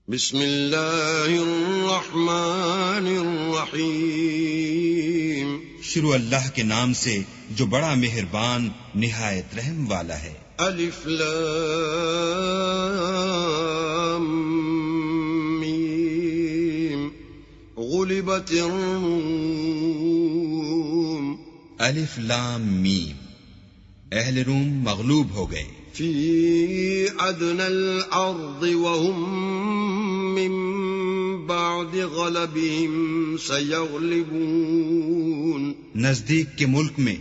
بسم اللہ الرحمن الرحیم شروع اللہ کے نام سے جو بڑا مہربان نہایت رحم والا ہے۔ الف لام میم غلبت الروم الف لام میم، اہل روم مغلوب ہو گئے۔ فی ادنی الارض وهم من بعد غلبهم سیغلبون، نزدیک کے ملک میں،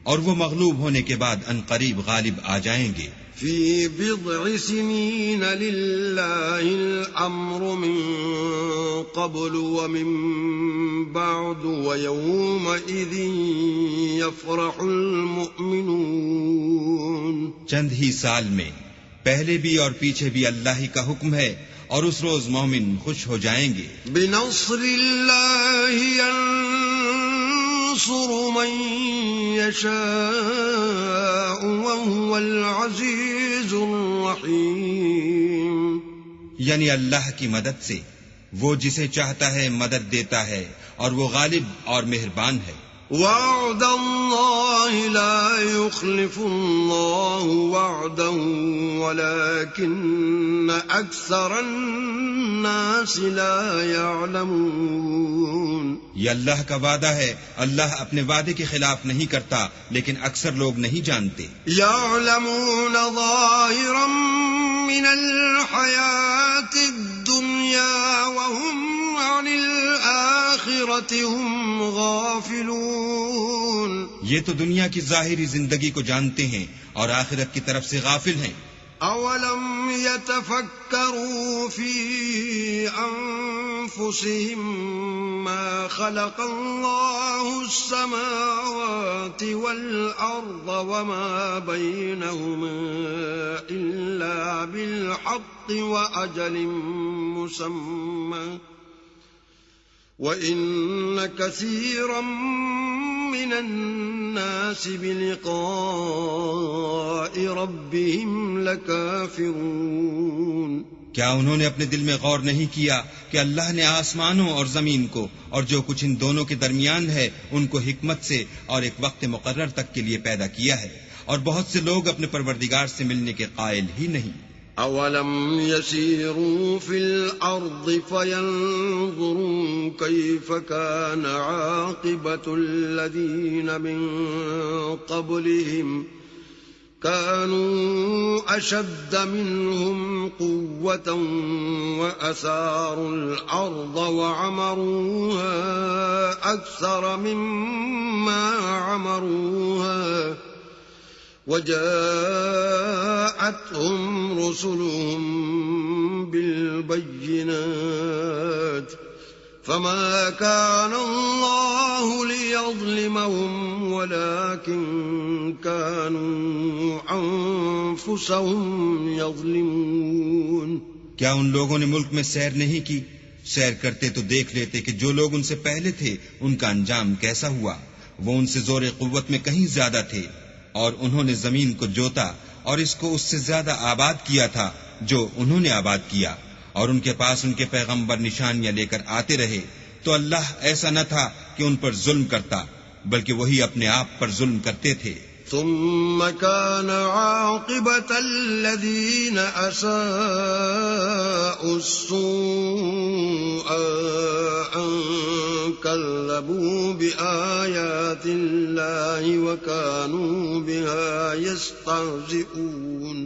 اور وہ مغلوب ہونے کے بعد عنقریب غالب آ جائیں گے۔ فی بضع سنین للہ الامر من قبل ومن بعد ویومئذ یفرح المؤمنون، چند ہی سال میں، پہلے بھی اور پیچھے بھی اللہ ہی کا حکم ہے، اور اس روز مومن خوش ہو جائیں گے۔ بنصر اللہ ينصر من يشاء وهو العزيز الرحيم، یعنی اللہ کی مدد سے وہ جسے چاہتا ہے مدد دیتا ہے، اور وہ غالب اور مہربان ہے۔ وعد اللہ لا يخلف اللہ وعده ولكن اکثر الناس لا يعلمون، یہ اللہ کا وعدہ ہے، اللہ اپنے وعدے کے خلاف نہیں کرتا، لیکن اکثر لوگ نہیں جانتے۔ يعلمون ظاہرا من الحیاة الدنیا وهم عن الآخرة هم غافلون، یہ تو دنیا کی ظاہری زندگی کو جانتے ہیں اور آخرت کی طرف سے غافل ہیں۔ اولم يتفکروا فی انفسهم ما خلق اللہ السماوات والارض وما بینہما الا بالحق واجل مسمى وَإِنَّ كَثِيرًا مِّنَ النَّاسِ بِلِقَاءِ رَبِّهِمْ لَكَافِرُونَ، کیا انہوں نے اپنے دل میں غور نہیں کیا کہ اللہ نے آسمانوں اور زمین کو اور جو کچھ ان دونوں کے درمیان ہے ان کو حکمت سے اور ایک وقت مقرر تک کے لیے پیدا کیا ہے، اور بہت سے لوگ اپنے پروردگار سے ملنے کے قائل ہی نہیں۔ اولم يسيروا في الارض فينظروا كيف كان عاقبة الذين من قبلهم كانوا اشد منهم قوة واثاروا الارض وعمروها اكثر مما عمروها وجاءتهم رسلهم بالبينات فما كان الله ليظلمهم ولكن كانوا أنفسهم يظلمون، کیا ان لوگوں نے ملک میں سیر نہیں کی؟ سیر کرتے تو دیکھ لیتے کہ جو لوگ ان سے پہلے تھے ان کا انجام کیسا ہوا، وہ ان سے زور قوت میں کہیں زیادہ تھے، اور انہوں نے زمین کو جوتا اور اس کو اس سے زیادہ آباد کیا تھا جو انہوں نے آباد کیا، اور ان کے پاس ان کے پیغمبر نشانیاں لے کر آتے رہے، تو اللہ ایسا نہ تھا کہ ان پر ظلم کرتا، بلکہ وہی اپنے آپ پر ظلم کرتے تھے۔ ثم كان عاقبة الذين أساءوا السوء أن كذبوا بآيات الله وكانوا بها يستهزئون،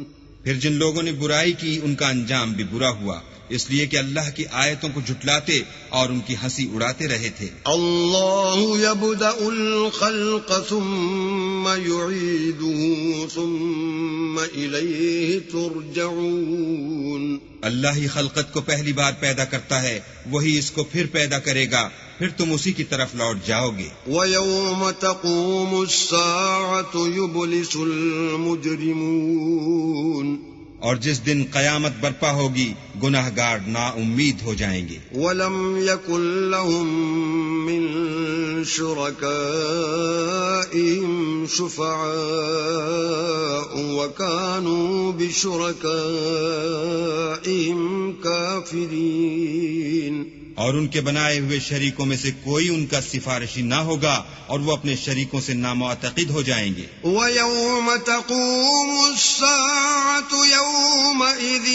پھر جن لوگوں نے برائی کی ان کا انجام بھی برا ہوا، اس لیے کہ اللہ کی آیتوں کو جھٹلاتے اور ان کی ہنسی اڑاتے رہے تھے۔ اللہ یبدأ الخلق ثم یعیدہ ثم الیہ ترجعون، اللہ ہی خلقت کو پہلی بار پیدا کرتا ہے، وہی اس کو پھر پیدا کرے گا، پھر تم اسی کی طرف لوٹ جاؤ گے۔ وَيَوْمَ تَقُومُ السَّاعَةُ يُبْلِسُ الْمُجْرِمُونَ، اور جس دن قیامت برپا ہوگی گناہگار نا امید ہو جائیں گے۔ وَلَمْ يَكُنْ لَهُم مِّن شُرَكَائِهِمْ شُفَعَاءُ وَكَانُوا بِشُرَكَائِهِمْ كَافِرِينَ، الكافرين اور ان کے بنائے ہوئے شریکوں میں سے کوئی ان کا سفارشی نہ ہوگا اور وہ اپنے شریکوں سے نامعتقد ہو جائیں گے. ويوم تقوم الساعة يومئذ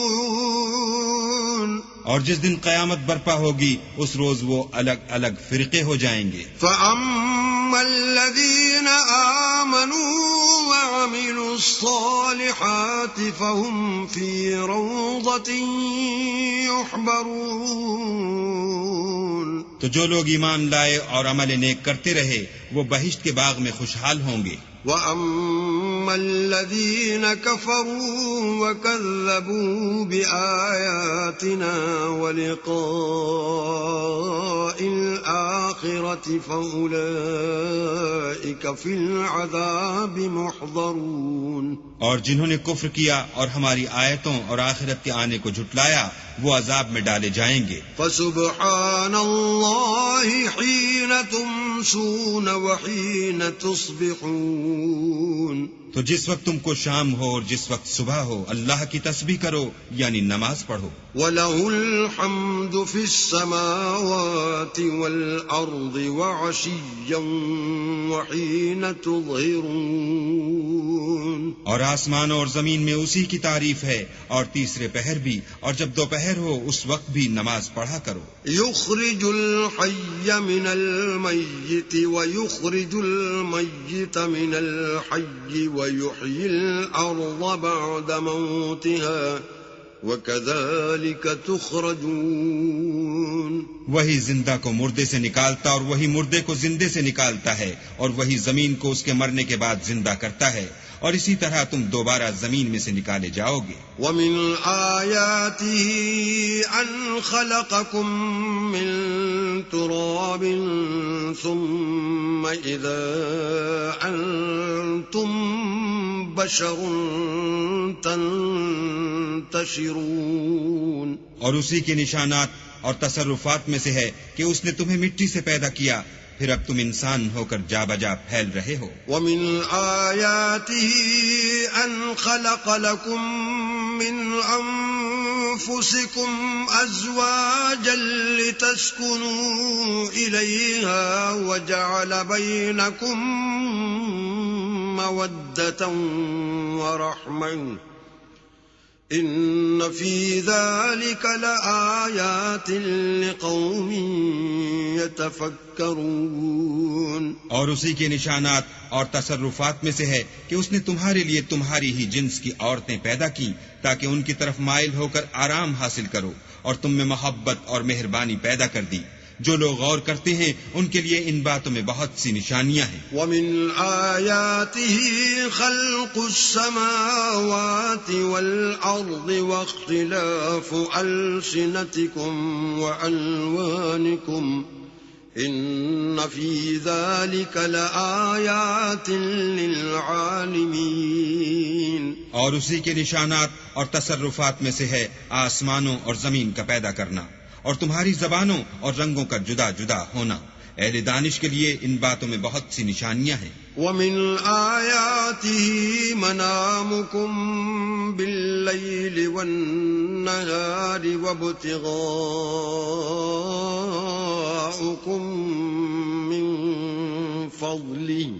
يتفرقون اور جس دن قیامت برپا ہوگی اس روز وہ الگ الگ فرقے ہو جائیں گے. فأما الذين آمنوا وعملوا الصالحات فهم في روضة يحبرون تو جو لوگ ایمان لائے اور عمل نیک کرتے رہے وہ بہشت کے باغ میں خوشحال ہوں گے. وَأَمَّا الَّذِينَ كَفَرُوا وَكَذَّبُوا بِآيَاتِنَا وَلِقَاءِ الْآخِرَةِ فَأُولَئِكَ فِي الْعَذَابِ مُحْضَرُونَ اور جنہوں نے کفر کیا اور ہماری آیتوں اور آخرت کے آنے کو جھٹلایا وہ عذاب میں ڈالے جائیں گے. فَسُبْحَانَ اللَّهِ حِينَ تُمْسُونَ وَحِينَ تُصْبِحُونَ تو جس وقت تم کو شام ہو اور جس وقت صبح ہو اللہ کی تسبیح کرو یعنی نماز پڑھو. وَلَهُ الْحَمْدُ فِي السَّمَاوَاتِ وَالْأَرْضِ وَعَشِيًّا وَحِينَ تُظْهِرُونَ اور آسمانوں اور زمین میں اسی کی تعریف ہے اور تیسرے پہر بھی اور جب دوپہر ہو اس وقت بھی نماز پڑھا کرو. يُخْرِجُ الْحَيَّ مِنَ الْمَيِّتِ وَيُخْرِجُ الْمَيِّتَ مِنَ الْحَيِّ وَيُحْيِي الْأَرْضَ بَعْدَ مَوْتِهَا وَكَذَلِكَ تُخْرَجُونَ وہی زندہ کو مردے سے نکالتا اور وہی مردے کو زندے سے نکالتا ہے اور وہی زمین کو اس کے مرنے کے بعد زندہ کرتا ہے اور اسی طرح تم دوبارہ زمین میں سے نکالے جاؤ گے. وَمِنْ آيَاتِهِ أَنْ خَلَقَكُم مِّن تُرَابٍ ثُمَّ إِذَا أَنْتُمْ بَشَرٌ تَنْتَشِرُونَ اور اسی کے نشانات اور تصرفات میں سے ہے کہ اس نے تمہیں مٹی سے پیدا کیا پھر اب تم انسان ہو کر جا بجا پھیل رہے ہو. وَمِنْ آيَاتِهِ أَنْ خَلَقَ لَكُم مِّنْ أَنفُسِكُمْ أَزْوَاجًا لِتَسْكُنُوا إِلَيْهَا وَجَعَلَ بَيْنَكُم مَّوَدَّةً وَرَحْمَةً إِنَّ فِي ذَلِكَ لَآيَاتٍ لِقَوْمٍ يَتَفَكَّرُونَ اور اسی کے نشانات اور تصرفات میں سے ہے کہ اس نے تمہارے لیے تمہاری ہی جنس کی عورتیں پیدا کی تاکہ ان کی طرف مائل ہو کر آرام حاصل کرو اور تم میں محبت اور مہربانی پیدا کر دی. جو لوگ غور کرتے ہیں ان کے لیے ان باتوں میں بہت سی نشانیاں ہیں. وَمِنْ آيَاتِهِ خَلْقُ السَّمَاوَاتِ وَالْأَرْضِ وَاخْتِلَافُ أَلْسِنَتِكُمْ وَأَلْوَانِكُمْ إِنَّ فِي ذَلِكَ لَآيَاتٍ لِلْعَالِمِينَ اور اسی کے نشانات اور تصرفات میں سے ہے آسمانوں اور زمین کا پیدا کرنا اور تمہاری زبانوں اور رنگوں کا جدا جدا ہونا. اہل دانش کے لیے ان باتوں میں بہت سی نشانیاں ہیں. وَمِنْ آيَاتِهِ مَنَامُكُمْ بِاللَّيْلِ وَالنَّهَارِ وَابْتِغَاؤُكُمْ مِنْ فَضْلِهِ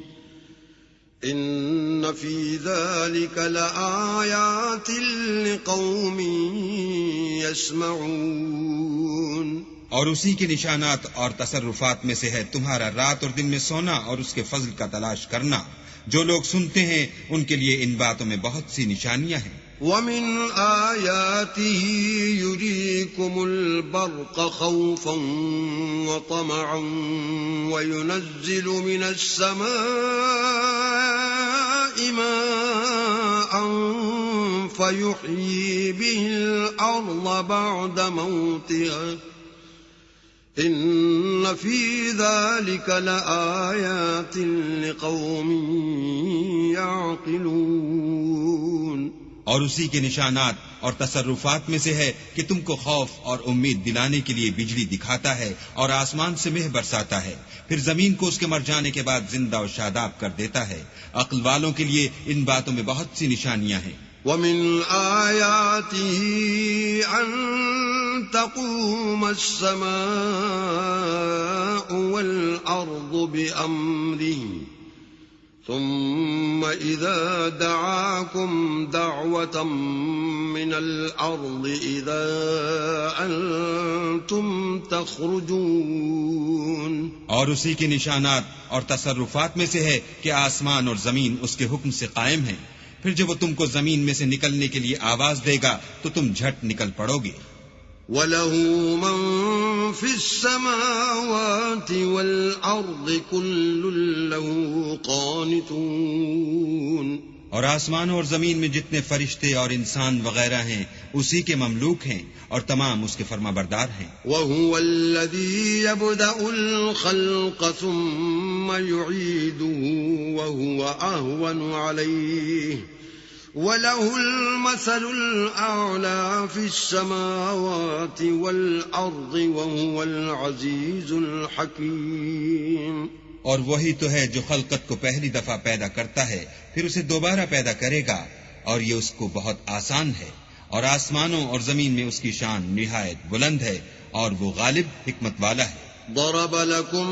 إِنَّ فِي ذَلِكَ لَآيَاتٍ لِقَوْمٍ يَسْمَعُونَ اور اسی کے نشانات اور تصرفات میں سے ہے تمہارا رات اور دن میں سونا اور اس کے فضل کا تلاش کرنا. جو لوگ سنتے ہیں ان کے لیے ان باتوں میں بہت سی نشانیاں ہیں. وَمِنْ آيَاتِهِ يُرِيكُمُ الْبَرْقَ خَوْفًا وَطَمَعًا وَيُنَزِّلُ مِنَ السَّمَاءِ مَاءً فَيُحْيِي بِهِ الْأَرْضَ بَعْدَ مَوْتِهَا إِنَّ فِي ذَلِكَ لَآيَاتٍ لِقَوْمٍ يَعْقِلُونَ اور اسی کے نشانات اور تصرفات میں سے ہے کہ تم کو خوف اور امید دلانے کے لیے بجلی دکھاتا ہے اور آسمان سے مہ برساتا ہے پھر زمین کو اس کے مر جانے کے بعد زندہ اور شاداب کر دیتا ہے. عقل والوں کے لیے ان باتوں میں بہت سی نشانیاں ہیں. ومن آياته أن تقوم السماء والأرض بأمره ثم إذا دعاكم دعوة من الأرض إذا أنتم تخرجون. اور اسی کے نشانات اور تصرفات میں سے ہے کہ آسمان اور زمین اس کے حکم سے قائم ہیں. پھر جب وہ تم کو زمین میں سے نکلنے کے لیے آواز دے گا تو تم جھٹ نکل پڑو گے. وَلَهُ مَن فِي السَّمَاوَاتِ وَالْأَرْضِ كُلٌّ لَّهُ قَانِتُونَ. اور آسمانوں اور زمین میں جتنے فرشتے اور انسان وغیرہ ہیں اسی کے مملوک ہیں اور تمام اس کے فرما بردار ہیں. وَهُوَ الَّذِي يَبْدَأُ الْخَلْقَ ثُمَّ يُعِيدُهُ وَهُوَ أَهْوَنُ عَلَيْهِ وَلَهُ الْمَثَلُ الْأَعْلَى فِي السَّمَاوَاتِ وَالْأَرْضِ وَهُوَ الْعَزِيزُ الْحَكِيمُ. اور وہی تو ہے جو خلقت کو پہلی دفعہ پیدا کرتا ہے پھر اسے دوبارہ پیدا کرے گا اور یہ اس کو بہت آسان ہے. اور آسمانوں اور زمین میں اس کی شان نہایت بلند ہے اور وہ غالب حکمت والا ہے. ضرب لكم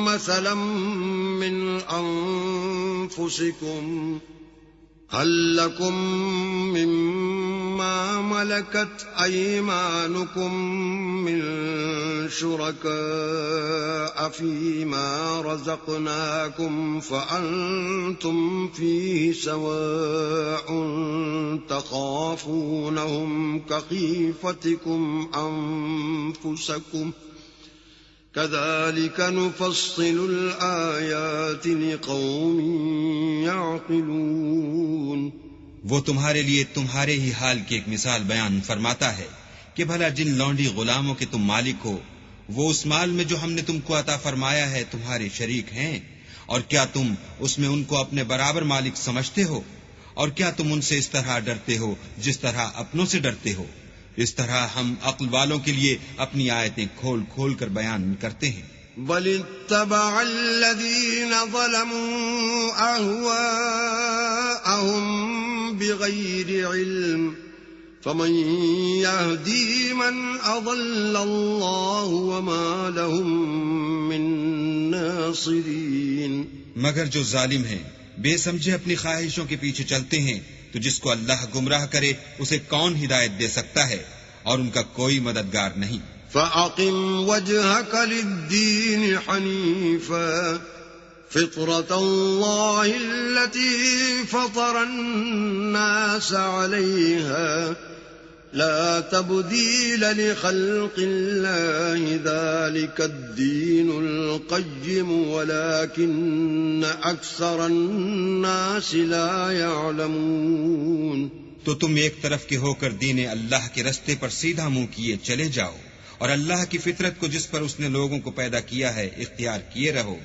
مثلا من أنفسكم هل لكم مما ملكت أيمانكم من شركاء فيما رزقناكم فأنتم فيه سواء تخافونهم كخيفتكم أنفسكم كذلك نفصل الآيات لقوم يعقلون. وہ تمہارے لیے تمہارے ہی حال کی ایک مثال بیان فرماتا ہے کہ بھلا جن لونڈی غلاموں کے تم مالک ہو وہ اس مال میں جو ہم نے تم کو عطا فرمایا ہے تمہارے شریک ہیں، اور کیا تم اس میں ان کو اپنے برابر مالک سمجھتے ہو؟ اور کیا تم ان سے اس طرح ڈرتے ہو جس طرح اپنوں سے ڈرتے ہو؟ اس طرح ہم عقل والوں کے لیے اپنی آیتیں کھول کھول کر بیان کرتے ہیں. بل اتبع الذين ظلموا أهواءهم بغير علم فمن يهدي من أضل الله وما لهم من ناصرين. مگر جو ظالم ہیں بے سمجھے اپنی خواہشوں کے پیچھے چلتے ہیں تو جس کو اللہ گمراہ کرے اسے کون ہدایت دے سکتا ہے اور ان کا کوئی مددگار نہیں. فَأَقِمْ وَجْهَكَ لِلدِّينِ حَنِيفًا فِطْرَةَ اللَّهِ الَّتِي فَطَرَ النَّاسَ عَلَيْهَا لَا تَبْدِيلَ لِخَلْقِ اللَّهِ ذَلِكَ الدِّينُ الْقَيِّمُ وَلَكِنَّ أَكْثَرَ النَّاسِ لَا يَعْلَمُونَ. تو تم ایک طرف کے ہو کر دین اللہ کے رستے پر سیدھا منہ کیے چلے جاؤ اور اللہ کی فطرت کو جس پر اس نے لوگوں کو پیدا کیا ہے اختیار کیے رہو.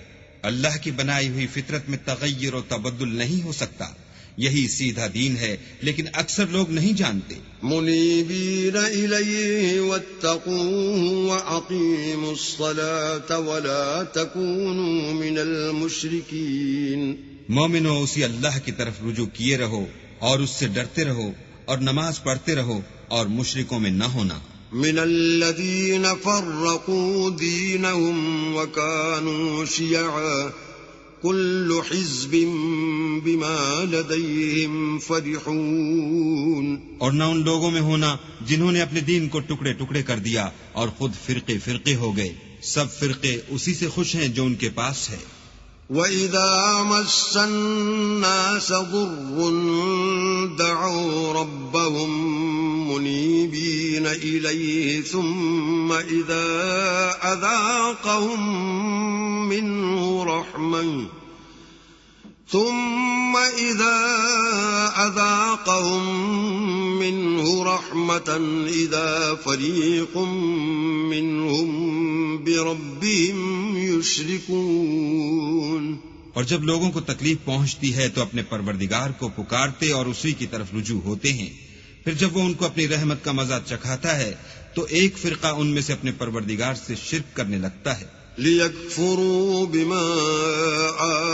اللہ کی بنائی ہوئی فطرت میں تغیر و تبدل نہیں ہو سکتا. یہی سیدھا دین ہے لیکن اکثر لوگ نہیں جانتے. منیبین الیہ واتقوہ واقیموا الصلاة ولا تکونوا من المشرکین. مومنو اسی اللہ کی طرف رجوع کیے رہو اور اس سے ڈرتے رہو اور نماز پڑھتے رہو اور مشرکوں میں نہ ہونا. من الذین فرقوا دینهم وکانوا شیعا كل حزب بما لديهم فرحون. اور نہ ان لوگوں میں ہونا جنہوں نے اپنے دین کو ٹکڑے ٹکڑے کر دیا اور خود فرقے فرقے ہو گئے. سب فرقے اسی سے خوش ہیں جو ان کے پاس ہے. وَإِذَا مَسَّ النَّاسَ ضُرٌّ دَعَوْا رَبَّهُم مُنِيبِينَ إِلَيْهِ ثُمَّ إِذَا أَذَاقَهُم مِّنْهُ رَحْمَةً إِذَا فَرِيقٌ مِّنْهُم بِرَبِّهِمْ يُشْرِكُونَ. اور جب لوگوں کو تکلیف پہنچتی ہے تو اپنے پروردگار کو پکارتے اور اسی کی طرف رجوع ہوتے ہیں. پھر جب وہ ان کو اپنی رحمت کا مزہ چکھاتا ہے تو ایک فرقہ ان میں سے اپنے پروردگار سے شرک کرنے لگتا ہے. ليكفروا بما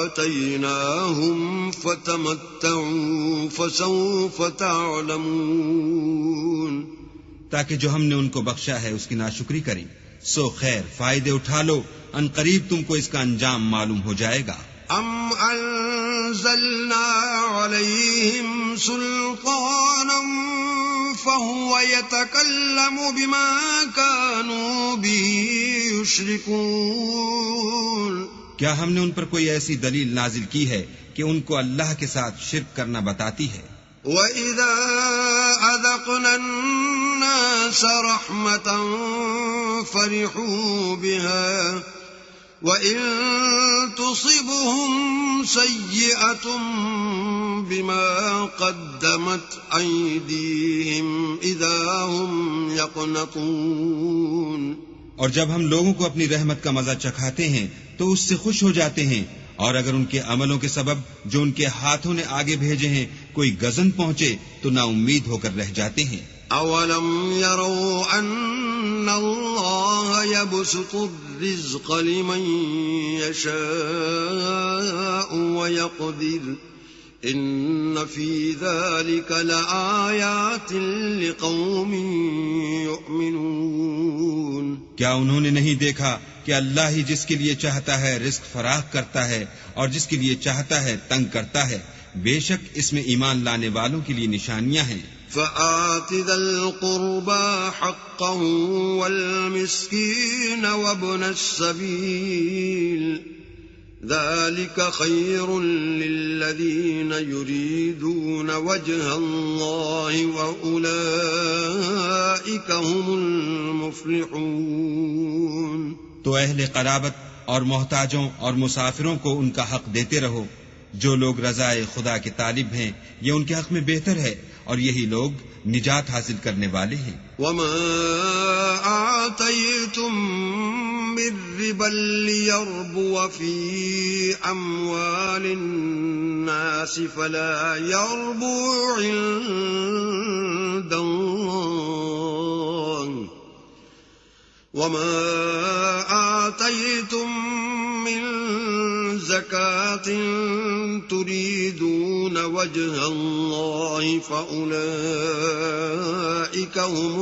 آتيناهم فتمتعوا فسوف تعلمون. تاکہ جو ہم نے ان کو بخشا ہے اس کی ناشکری کریں. سو خیر فائدے اٹھا لو، ان قریب تم کو اس کا انجام معلوم ہو جائے گا. ام انزلنا عليهم سلطانا فهو يتكلم بما كانوا به يشركون. کیا ہم نے ان پر کوئی ایسی دلیل نازل کی ہے کہ ان کو اللہ کے ساتھ شرک کرنا بتاتی ہے؟ وَإِذَا أَذَقْنَا النَّاسَ رَحْمَةً فَرِحُوا بِهَا وَإِن تُصِبْهُمْ سَيِّئَةٌ بِمَا قَدَّمَتْ أَيْدِيهِمْ إِذَا هُمْ يَقْنَطُونَ. اور جب ہم لوگوں کو اپنی رحمت کا مزہ چکھاتے ہیں تو اس سے خوش ہو جاتے ہیں، اور اگر ان کے عملوں کے سبب جو ان کے ہاتھوں نے آگے بھیجے ہیں کوئی غضن پہنچے تو نا امید ہو کر رہ جاتے ہیں. اولم يروا ان اللہ يبسط الرزق لمن يشاء ويقدر ان في ذلك لآیات لقوم یؤمنون. کیا انہوں نے نہیں دیکھا کہ اللہ ہی جس کے لیے چاہتا ہے رزق فراخ کرتا ہے اور جس کے لیے چاہتا ہے تنگ کرتا ہے؟ بے شک اس میں ایمان لانے والوں کے لیے نشانیاں ہیں. فآت ذا القربى حقه والمسكين وابن السبيل ذلك خير للذين يريدون وجه الله وأولئك هم المفلحون. تو اہل قرابت اور محتاجوں اور مسافروں کو ان کا حق دیتے رہو. جو لوگ رضائے خدا کے طالب ہیں یہ ان کے حق میں بہتر ہے، اور یہی لوگ نجات حاصل کرنے والے ہیں. وما آتيتم من ربا ليربو في أموال الناس فلا يربو عند الله وما آتيتم من زكاة تريدون وجه الله فأولئك هم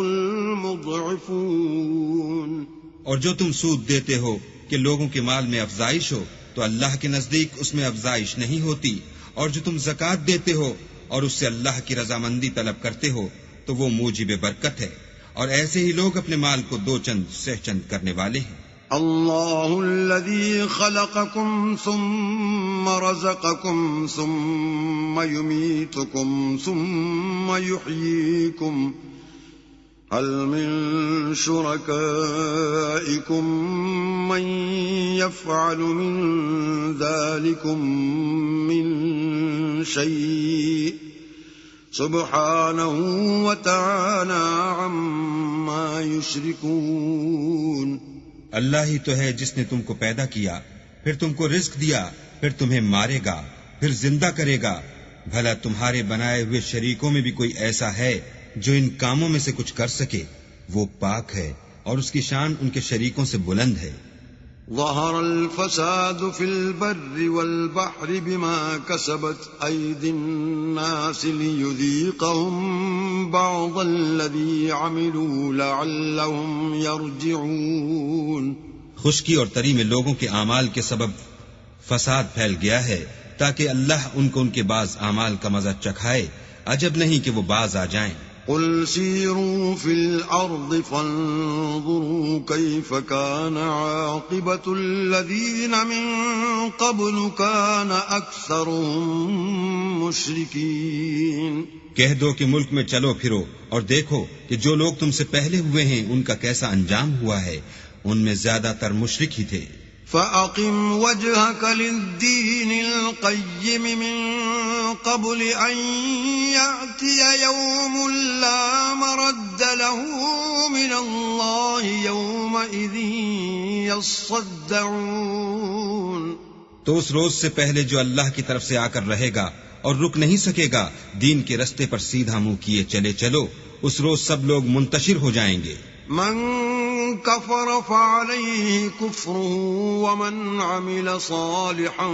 المضعفون. اور جو تم سود دیتے ہو کہ لوگوں کے مال میں افزائش ہو تو اللہ کے نزدیک اس میں افزائش نہیں ہوتی، اور جو تم زکوٰۃ دیتے ہو اور اس سے اللہ کی رضامندی طلب کرتے ہو تو وہ موجب برکت ہے، اور ایسے ہی لوگ اپنے مال کو دو چند سہ چند کرنے والے ہیں. اللہ الذي خلقكم ثم رزقكم ثم يميتكم ثم يحييكم هل من شركائكم من يفعل من ذلكم من شيء سبحانه وتعالى عما يشركون. اللہ ہی تو ہے جس نے تم کو پیدا کیا، پھر تم کو رزق دیا، پھر تمہیں مارے گا، پھر زندہ کرے گا. بھلا تمہارے بنائے ہوئے شریکوں میں بھی کوئی ایسا ہے جو ان کاموں میں سے کچھ کر سکے؟ وہ پاک ہے اور اس کی شان ان کے شریکوں سے بلند ہے. ظہر الفساد فی البر والبحر بما کسبت ایدی الناس لیذیقہم بعض الذی عملوا لعلہم یرجعون. خشکی اور تری میں لوگوں کے اعمال کے سبب فساد پھیل گیا ہے تاکہ اللہ ان کو ان کے بعض اعمال کا مزہ چکھائے. عجب نہیں کہ وہ باز آ جائیں. قل سیروا فی الارض فانظروا کیف کان عاقبت الذین من قبل کان اکثرهم مشرکین. کہہ دو کہ ملک میں چلو پھرو اور دیکھو کہ جو لوگ تم سے پہلے ہوئے ہیں ان کا کیسا انجام ہوا ہے. ان میں زیادہ تر مشرک ہی تھے. فَأَقِمْ وَجْهَكَ لِلدِّينِ الْقَيِّمِ مِنْ قَبْلِ أَنْ يَأْتِيَ يَوْمٌ لَا مَرَدَّ لَهُ مِنَ اللَّهِ يَوْمَئِذٍ يَصَّدَّعُونَ. تو اس روز سے پہلے جو اللہ کی طرف سے آ کر رہے گا اور رک نہیں سکے گا، دین کے رستے پر سیدھا منہ کیے چلے چلو، اس روز سب لوگ منتشر ہو جائیں گے. من كفر فعليه كفره ومن عمل صالحا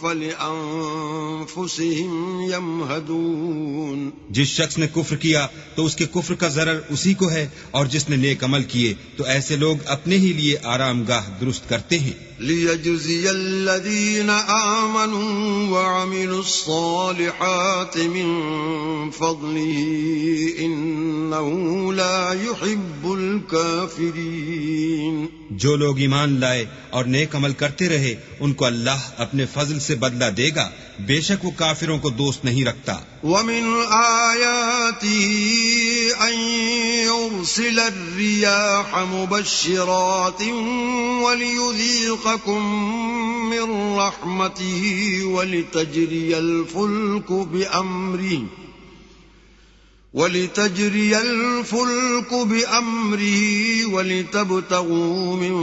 فلأنفسهم يمهدون. جس شخص نے کفر کیا تو اس کے کفر کا ضرر اسی کو ہے، اور جس نے نیک عمل کیے تو ایسے لوگ اپنے ہی لیے آرام گاہ درست کرتے ہیں. ليجزي الذين آمنوا وعملوا الصالحات من فضله إنه لا يحب الكافرين. جو لوگ ایمان لائے اور نیک عمل کرتے رہے ان کو اللہ اپنے فضل سے بدلہ دے گا، بے شک وہ کافروں کو دوست نہیں رکھتا. ومن آياته أن يرسل الرياح مبشرات وليذيقكم من رحمته ولتجري الفلك بأمره ولتبتغوا من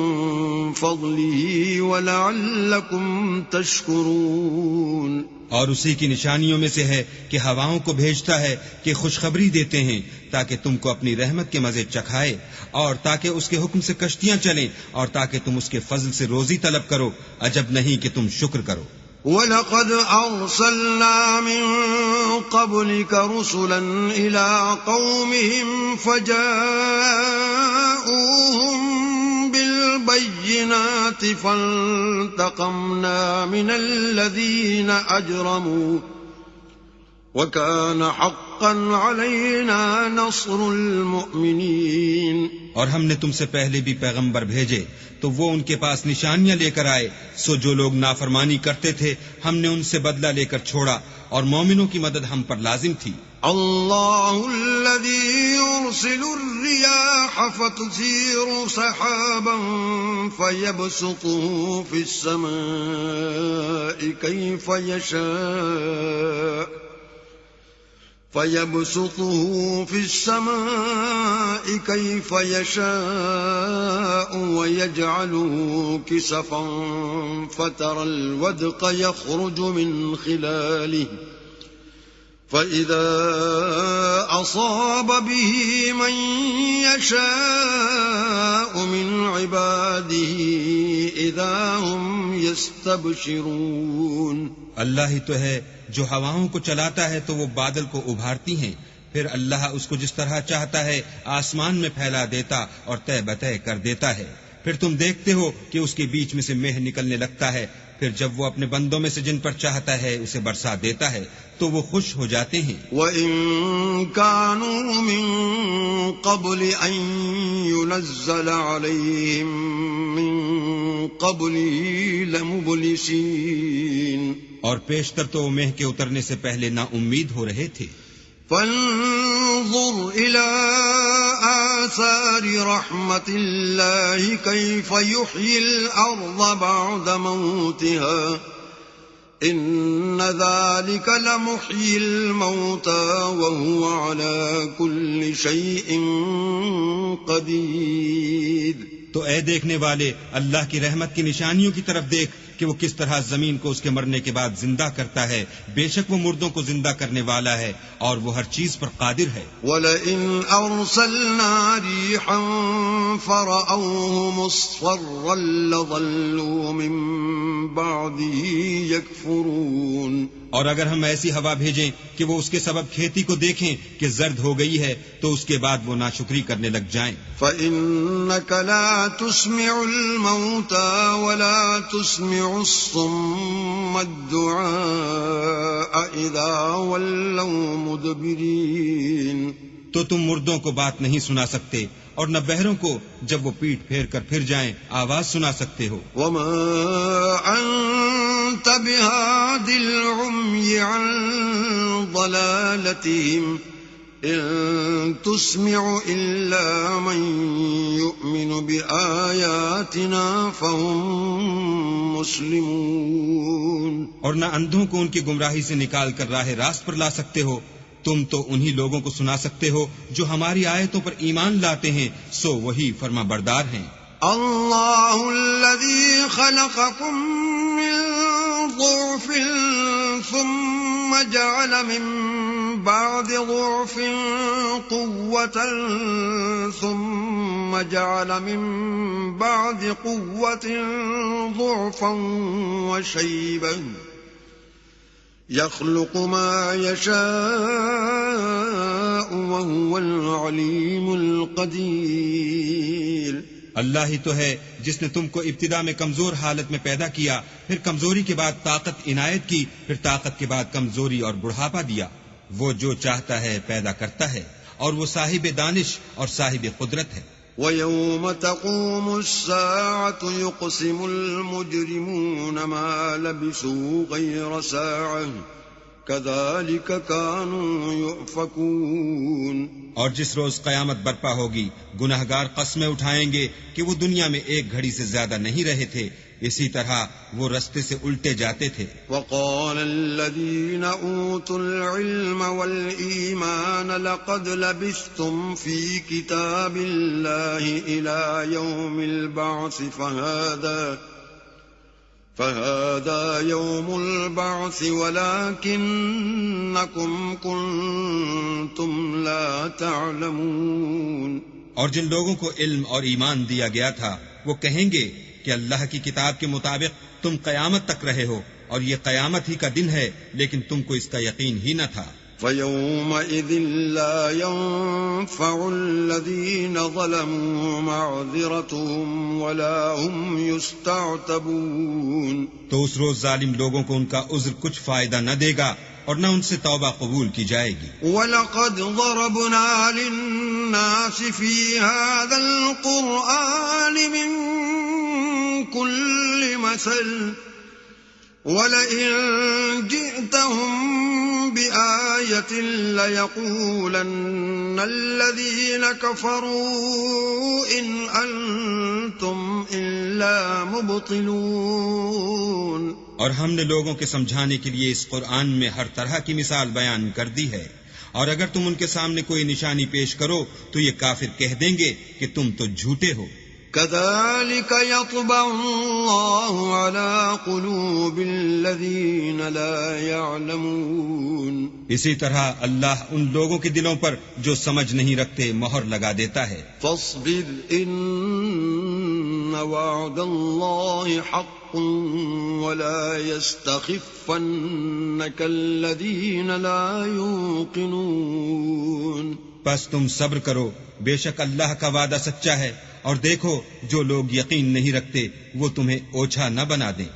فضله ولعلكم تشكرون. اور اسی کی نشانیوں میں سے ہے کہ ہواؤں کو بھیجتا ہے کہ خوشخبری دیتے ہیں تاکہ تم کو اپنی رحمت کے مزے چکھائے، اور تاکہ اس کے حکم سے کشتیاں چلیں، اور تاکہ تم اس کے فضل سے روزی طلب کرو. عجب نہیں کہ تم شکر کرو. وَلَقَدْ أَرْسَلْنَا مِن قَبْلِكَ رُسُلًا إِلَىٰ قَوْمِهِمْ فَجَاءُوهُم بِالْبَيِّنَاتِ فَانْتَقَمْنَا مِنَ الَّذِينَ أَجْرَمُوا وَكَانَ حَقًّا عَلَيْنَا نَصْرُ الْمُؤْمِنِينَ. اور ہم نے تم سے پہلے بھی پیغمبر بھیجے تو وہ ان کے پاس نشانیاں لے کر آئے، سو جو لوگ نافرمانی کرتے تھے ہم نے ان سے بدلہ لے کر چھوڑا، اور مومنوں کی مدد ہم پر لازم تھی. اللہ الذي يرسل الرياح فتثير سحابا فيبسطه في السماء كيف يشاء ويجعله كسفا فترى الودق يخرج من خلاله فإذا أصاب به من يشاء من عباده إذا هم يستبشرون. اللہ ہی تو ہے جو ہواؤں کو چلاتا ہے تو وہ بادل کو ابھارتی ہیں، پھر اللہ اس کو جس طرح چاہتا ہے آسمان میں پھیلا دیتا اور طے بطے کر دیتا ہے. پھر تم دیکھتے ہو کہ اس کے بیچ میں سے مہ نکلنے لگتا ہے، پھر جب وہ اپنے بندوں میں سے جن پر چاہتا ہے اسے برسا دیتا ہے تو وہ خوش ہو جاتے ہیں. وَإِن كَانُوا مِن قَبْلِ أَن يُنَزَّلَ عَلَيْهِم مِّن قَبْلِهِ لَمُبْلِسِينَ. اور پیشتر تو وہ مہ کے اترنے سے پہلے نا امید ہو رہے تھے. فانظر إلى آثار رحمة الله كيف يحيي الأرض بعد موتها إن ذلك لمحيي الموتى وهو على كل شيء قدير. تو اے دیکھنے والے اللہ کی رحمت کی نشانیوں کی طرف دیکھ کہ وہ کس طرح زمین کو اس کے مرنے کے بعد زندہ کرتا ہے، بے شک وہ مردوں کو زندہ کرنے والا ہے اور وہ ہر چیز پر قادر ہے. وَلَئِنْ أَرْسَلْنَا رِيحًا فَرَأَوْهُ مُصْفَرًّا لَظَلُّوا مِن بَعْدِهِ يَكْفُرُونَ. اور اگر ہم ایسی ہوا بھیجیں کہ وہ اس کے سبب کھیتی کو دیکھیں کہ زرد ہو گئی ہے تو اس کے بعد وہ ناشکری کرنے لگ جائیں. فَإِنَّكَ لَا تُسْمِعُ الْمَوْتَى وَلَا تُسْمِعُ الصُّمَّ الدُّعَاءَ إِذَا وَلَّوْا مُدْبِرِينَ. تو تم مردوں کو بات نہیں سنا سکتے اور نہ بہروں کو جب وہ پیٹ پھیر کر پھر جائیں آواز سنا سکتے ہو. وَمَا أَنْتَ بِهَادِ الْعُمْيِ عَنْ ضَلَالَتِهِمْ إِن تُسْمِعُ إِلَّا مَن يُؤْمِنُ بِآيَاتِنَا فَهُمْ مُسْلِمُونَ. اور نہ اندھوں کو ان کی گمراہی سے نکال کر راہ راست پر لا سکتے ہو، تم تو انہی لوگوں کو سنا سکتے ہو جو ہماری آیتوں پر ایمان لاتے ہیں، سو وہی فرما بردار ہیں. اللہ الذی خلقکم من ضعف ثم جعل من بعد ضعف قوة ثم جعل من بعد قوة ضعفا وشيبا يخلق ما يشاء وهو العليم القدير. اللہ ہی تو ہے جس نے تم کو ابتدا میں کمزور حالت میں پیدا کیا، پھر کمزوری کے بعد طاقت عنایت کی، پھر طاقت کے بعد کمزوری اور بڑھاپا دیا. وہ جو چاہتا ہے پیدا کرتا ہے، اور وہ صاحب دانش اور صاحب قدرت ہے. وَيَوْمَ تَقُومُ السَّاعَةُ يُقْسِمُ الْمُجْرِمُونَ مَا لَبِثُوا غَيْرَ سَاعَةٍ كَذَلِكَ كَانُوا يُؤْفَكُونَ. اور جس روز قیامت برپا ہوگی گناہگار قسمیں اٹھائیں گے کہ وہ دنیا میں ایک گھڑی سے زیادہ نہیں رہے تھے، اسی طرح وہ رستے سے الٹے جاتے تھے. وَقَالَ الَّذِينَ أُوتُوا الْعِلْمَ وَالْإِيمَانَ لَقَدْ لَبِثْتُمْ فِي كِتَابِ اللَّهِ إِلَى يَوْمِ الْبَعْثِ فَهَذَا يَوْمُ الْبَعْثِ وَلَكِنَّكُمْ كُنْتُمْ لَا تَعْلَمُونَ. اور جن لوگوں کو علم اور ایمان دیا گیا تھا وہ کہیں گے کہ اللہ کی کتاب کے مطابق تم قیامت تک رہے ہو، اور یہ قیامت ہی کا دن ہے، لیکن تم کو اس کا یقین ہی نہ تھا. فَيَوْمَئِذٍ لَا يَنفَعُ الَّذِينَ ظَلَمُوا مَعْذِرَتُهُمْ وَلَا هُمْ يُسْتَعْتَبُونَ. تو اس روز ظالم لوگوں کو ان کا عذر کچھ فائدہ نہ دے گا اور نہ ان سے توبہ قبول کی جائے گی. وَلَقَدْ ضَرَبْنَا لِلنَّاسِ فِي هَذَا الْقُرْآنِ مِنْ كُلِّ مَثَلٍ وَلَئِنْ جِئْتَهُمْ بِآيَةٍ لَيَقُولَنَّ الَّذِينَ كَفَرُوا إِنْ أَنْتُمْ إِلَّا مُبْطِلُونَ. اور ہم نے لوگوں کے سمجھانے کے لیے اس قرآن میں ہر طرح کی مثال بیان کر دی ہے، اور اگر تم ان کے سامنے کوئی نشانی پیش کرو تو یہ کافر کہہ دیں گے کہ تم تو جھوٹے ہو. كَذَلِكَ يَطْبَعُ اللَّهُ عَلَى قُلُوبِ الَّذِينَ لَا يَعْلَمُونَ. اسی طرح اللہ ان لوگوں کے دلوں پر جو سمجھ نہیں رکھتے مہر لگا دیتا ہے. فَاصْبِرْ إِنَّ وَعْدَ اللَّهِ حَقٌّ وَلَا يَسْتَخِفَّنَّكَ الَّذِينَ لَا يُوقِنُونَ. پس تم صبر کرو، بے شک اللہ کا وعدہ سچا ہے، اور دیکھو جو لوگ یقین نہیں رکھتے وہ تمہیں اوچھا نہ بنا دیں.